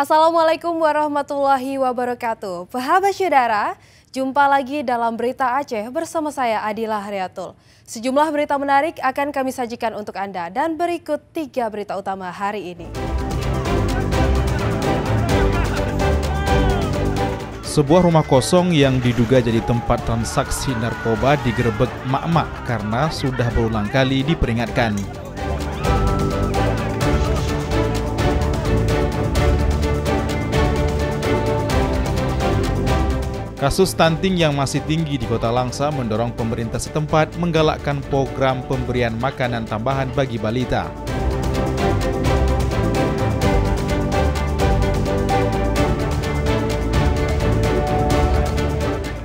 Assalamualaikum warahmatullahi wabarakatuh. Sahabat saudara, jumpa lagi dalam Berita Aceh bersama saya Adila Haryatul. Sejumlah berita menarik akan kami sajikan untuk Anda dan berikut 3 berita utama hari ini. Sebuah rumah kosong yang diduga jadi tempat transaksi narkoba digerebek emak-emak karena sudah berulang kali diperingatkan. Kasus stunting yang masih tinggi di Kota Langsa mendorong pemerintah setempat menggalakkan program pemberian makanan tambahan bagi balita.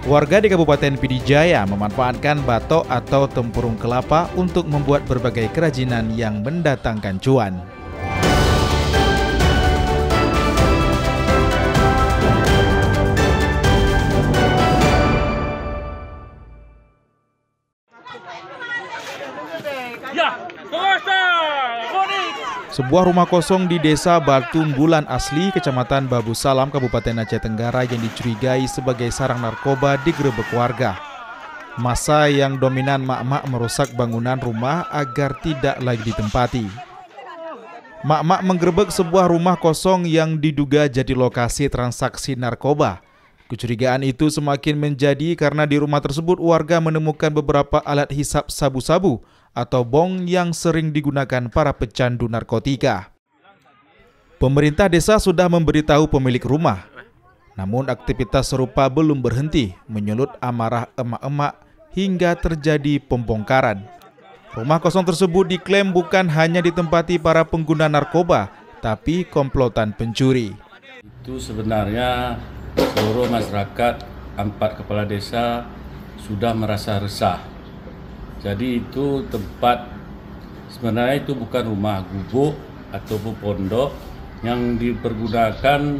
Warga di Kabupaten Pidijaya memanfaatkan batok atau tempurung kelapa untuk membuat berbagai kerajinan yang mendatangkan cuan. Sebuah rumah kosong di Desa Batumbulan Asli, Kecamatan Babu Salam, Kabupaten Aceh Tenggara yang dicurigai sebagai sarang narkoba digerebek warga. Massa yang dominan mak-mak merusak bangunan rumah agar tidak lagi ditempati. Mak-mak menggerebek sebuah rumah kosong yang diduga jadi lokasi transaksi narkoba. Kecurigaan itu semakin menjadi karena di rumah tersebut warga menemukan beberapa alat hisap sabu-sabu atau bong yang sering digunakan para pecandu narkotika. Pemerintah desa sudah memberitahu pemilik rumah. Namun aktivitas serupa belum berhenti, menyulut amarah emak-emak hingga terjadi pembongkaran. Rumah kosong tersebut diklaim bukan hanya ditempati para pengguna narkoba, tapi komplotan pencuri. Itu sebenarnya seluruh masyarakat 4 kepala desa sudah merasa resah. Jadi itu tempat, sebenarnya itu bukan rumah, gubuk ataupun pondok yang dipergunakan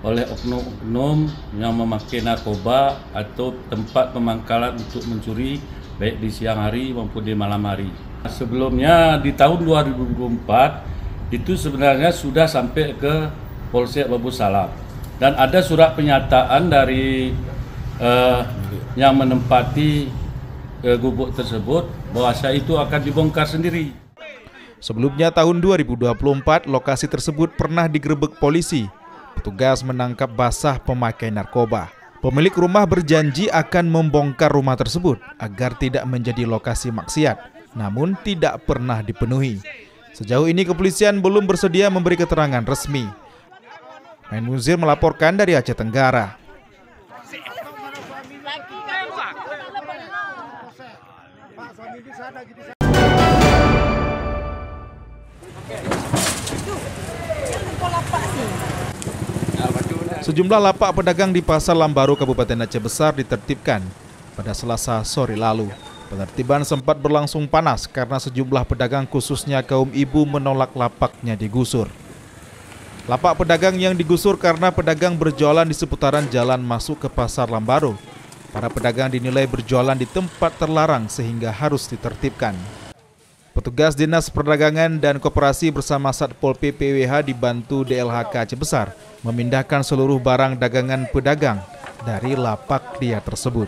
oleh oknum-oknum yang memakai narkoba atau tempat pemangkalan untuk mencuri baik di siang hari maupun di malam hari. Sebelumnya di tahun 2024 itu sebenarnya sudah sampai ke Polsek Babu Salam dan ada surat pernyataan dari yang menempati gubuk tersebut bahwa itu akan dibongkar sendiri. Sebelumnya tahun 2024 lokasi tersebut pernah digerebek polisi. Petugas menangkap basah pemakai narkoba. Pemilik rumah berjanji akan membongkar rumah tersebut agar tidak menjadi lokasi maksiat, namun tidak pernah dipenuhi. Sejauh ini kepolisian belum bersedia memberi keterangan resmi. Main Muzir melaporkan dari Aceh Tenggara. Sejumlah lapak pedagang di Pasar Lambaru, Kabupaten Aceh Besar ditertibkan pada Selasa sore lalu. Penertiban sempat berlangsung panas karena sejumlah pedagang khususnya kaum ibu menolak lapaknya digusur. Lapak pedagang yang digusur karena pedagang berjualan di seputaran jalan masuk ke Pasar Lambaru. Para pedagang dinilai berjualan di tempat terlarang sehingga harus ditertibkan. Petugas Dinas Perdagangan dan Koperasi bersama Satpol PPWH dibantu DLHK Aceh Besar memindahkan seluruh barang dagangan pedagang dari lapak liar tersebut.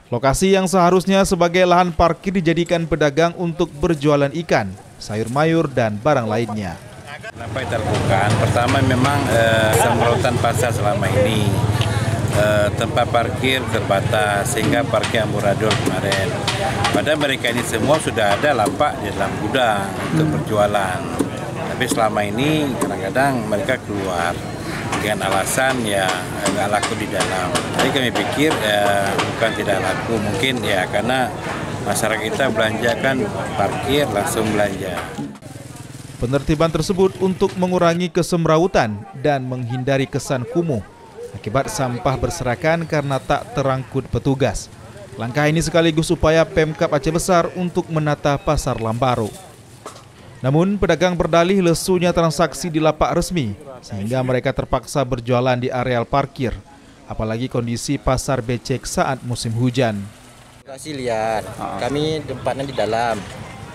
Lokasi yang seharusnya sebagai lahan parkir dijadikan pedagang untuk berjualan ikan, sayur mayur, dan barang lainnya. Kenapa kita lakukan? Pertama memang semprotan pasar selama ini. Tempat parkir terbatas sehingga parkir amburadul kemarin. Padahal mereka ini semua sudah ada lapak di dalam gudang untuk berjualan. Tapi selama ini kadang-kadang mereka keluar dengan alasan ya nggak laku di dalam. Jadi kami pikir bukan tidak laku, mungkin ya karena masyarakat kita belanja kan parkir langsung belanja. Penertiban tersebut untuk mengurangi kesemrawutan dan menghindari kesan kumuh akibat sampah berserakan karena tak terangkut petugas. Langkah ini sekaligus upaya Pemkab Aceh Besar untuk menata Pasar Lambaru. Namun pedagang berdalih lesunya transaksi di lapak resmi sehingga mereka terpaksa berjualan di areal parkir. Apalagi kondisi pasar becek saat musim hujan. Lokasi liar, kami tempatnya di dalam.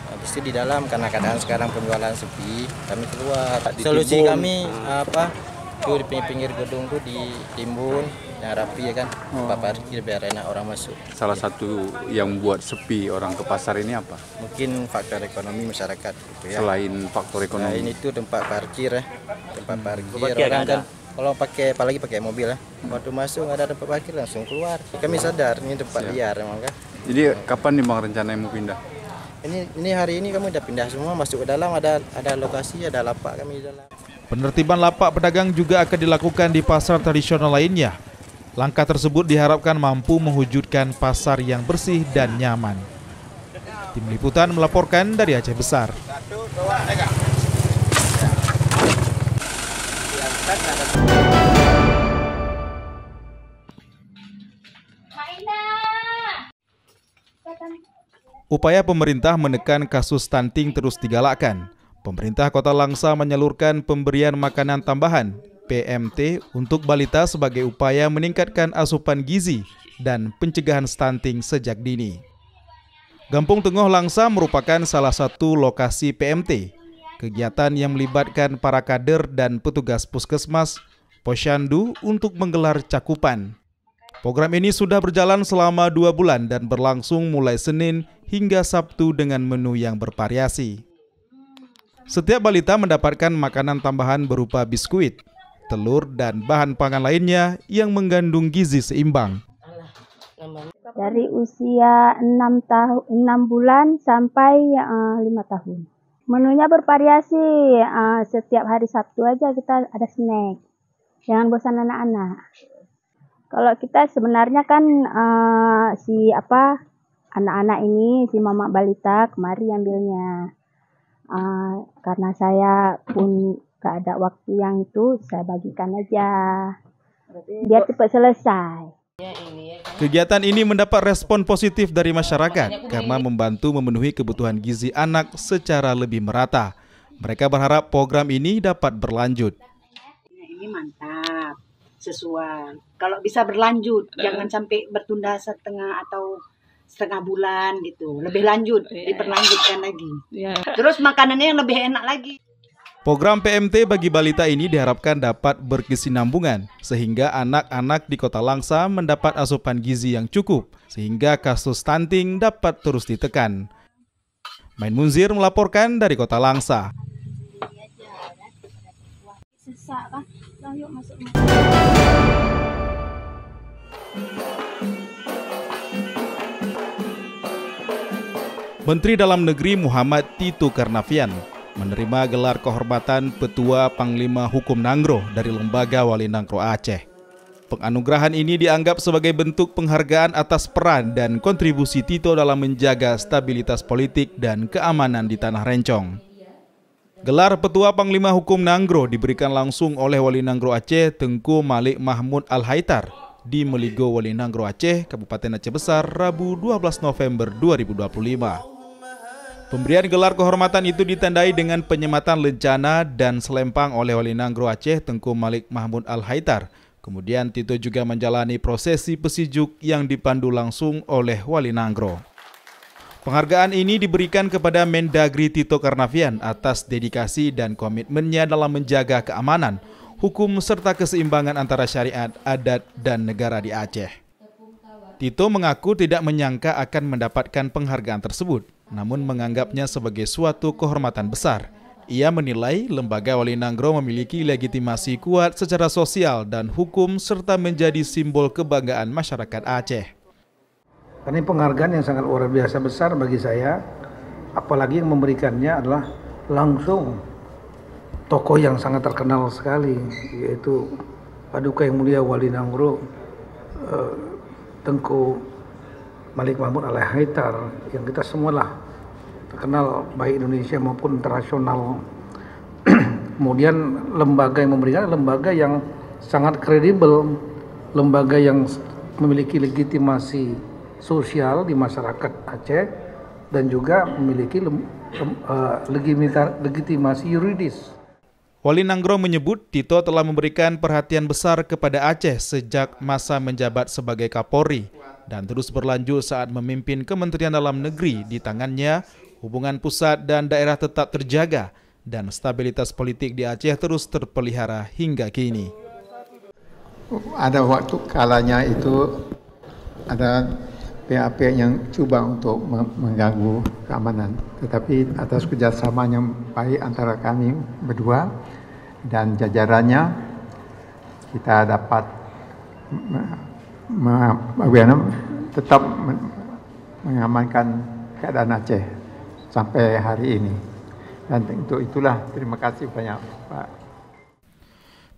Habis itu di dalam karena keadaan sekarang penjualan sepi, kami keluar. Solusi kami Itu di pinggir gedung tuh ditimbun yang rapi ya kan, tempat parkir biar enak orang masuk. Salah satu yang buat sepi orang ke pasar ini apa? Mungkin faktor ekonomi masyarakat gitu ya. Selain faktor ekonomi. Selain itu tempat parkir ya, tempat parkir orang kan. Kalau apalagi pakai mobil ya, waktu masuk nggak ada tempat parkir langsung keluar. Kami sadar ini tempat liar emang kan. Jadi kapan nih Bang rencananya mau pindah? Ini hari ini kami udah pindah semua, masuk ke dalam, ada lokasi, ada lapak kami di dalam. Penertiban lapak pedagang juga akan dilakukan di pasar tradisional lainnya. Langkah tersebut diharapkan mampu mewujudkan pasar yang bersih dan nyaman. Tim Liputan melaporkan dari Aceh Besar. Upaya pemerintah menekan kasus stunting terus digalakkan. Pemerintah Kota Langsa menyalurkan pemberian makanan tambahan (PMT) untuk balita sebagai upaya meningkatkan asupan gizi dan pencegahan stunting sejak dini. Gampung Tenggoh Langsa merupakan salah satu lokasi PMT, kegiatan yang melibatkan para kader dan petugas puskesmas, posyandu untuk menggelar cakupan. Program ini sudah berjalan selama 2 bulan dan berlangsung mulai Senin hingga Sabtu dengan menu yang bervariasi. Setiap balita mendapatkan makanan tambahan berupa biskuit, telur, dan bahan pangan lainnya yang mengandung gizi seimbang. Dari usia 6 bulan sampai 5 tahun. Menunya bervariasi, setiap hari Sabtu aja kita ada snack. Jangan bosan anak-anak. Kalau kita sebenarnya kan anak-anak ini, si mama balita kemari ambilnya. Karena saya pun gak ada waktu yang itu, saya bagikan aja biar cepat selesai. Kegiatan ini mendapat respon positif dari masyarakat karena membantu memenuhi kebutuhan gizi anak secara lebih merata. Mereka berharap program ini dapat berlanjut. Ini mantap, sesuai. Kalau bisa berlanjut, jangan sampai bertunda setengah bulan gitu. Lebih lanjut, diperlanjutkan lagi. Terus makanannya yang lebih enak lagi. Program PMT bagi balita ini diharapkan dapat berkesinambungan sehingga anak-anak di Kota Langsa mendapat asupan gizi yang cukup sehingga kasus stunting dapat terus ditekan. Main Munzir melaporkan dari Kota Langsa. Menteri Dalam Negeri Muhammad Tito Karnavian menerima gelar kehormatan Petua Panglima Hukum Nanggro dari Lembaga Wali Nanggro Aceh. Penganugerahan ini dianggap sebagai bentuk penghargaan atas peran dan kontribusi Tito dalam menjaga stabilitas politik dan keamanan di Tanah Rencong. Gelar Petua Panglima Hukum Nanggro diberikan langsung oleh Wali Nanggro Aceh Tengku Malik Mahmud Al-Haitar di Meligo Wali Nanggro Aceh, Kabupaten Aceh Besar, Rabu 12 November 2025. Pemberian gelar kehormatan itu ditandai dengan penyematan lencana dan selempang oleh Wali Nanggro Aceh Tengku Malik Mahmud Al-Haitar. Kemudian Tito juga menjalani prosesi pesijuk yang dipandu langsung oleh Wali Nanggro. Penghargaan ini diberikan kepada Mendagri Tito Karnavian atas dedikasi dan komitmennya dalam menjaga keamanan, hukum serta keseimbangan antara syariat, adat, dan negara di Aceh. Tito mengaku tidak menyangka akan mendapatkan penghargaan tersebut, namun menganggapnya sebagai suatu kehormatan besar. Ia menilai lembaga Wali Nanggro memiliki legitimasi kuat secara sosial dan hukum serta menjadi simbol kebanggaan masyarakat Aceh. Ini penghargaan yang sangat luar biasa besar bagi saya, apalagi yang memberikannya adalah langsung tokoh yang sangat terkenal sekali, yaitu Paduka Yang Mulia Wali Nanggro Tengku Malik Mahmud Al-Haitar, yang kita semualah terkenal baik Indonesia maupun internasional. Kemudian lembaga yang memberikan lembaga yang sangat kredibel, lembaga yang memiliki legitimasi sosial di masyarakat Aceh dan juga memiliki legitimasi yuridis. Wali Nanggro menyebut Tito telah memberikan perhatian besar kepada Aceh sejak masa menjabat sebagai Kapolri dan terus berlanjut saat memimpin Kementerian Dalam Negeri. Di tangannya, hubungan pusat dan daerah tetap terjaga dan stabilitas politik di Aceh terus terpelihara hingga kini. Ada waktu kalanya itu ada pihak-pihak yang coba untuk mengganggu keamanan, tetapi atas kerjasama yang baik antara kami berdua dan jajarannya, kita dapat tetap mengamankan keadaan Aceh sampai hari ini. Dan untuk itulah terima kasih banyak, Pak.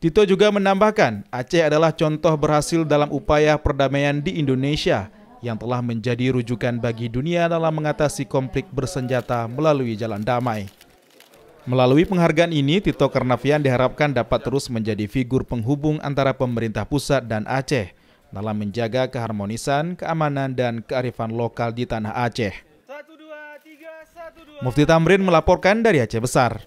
Tito juga menambahkan, Aceh adalah contoh berhasil dalam upaya perdamaian di Indonesia yang telah menjadi rujukan bagi dunia dalam mengatasi konflik bersenjata melalui jalan damai. Melalui penghargaan ini, Tito Karnavian diharapkan dapat terus menjadi figur penghubung antara pemerintah pusat dan Aceh dalam menjaga keharmonisan, keamanan, dan kearifan lokal di tanah Aceh. Mufti Tamrin melaporkan dari Aceh Besar.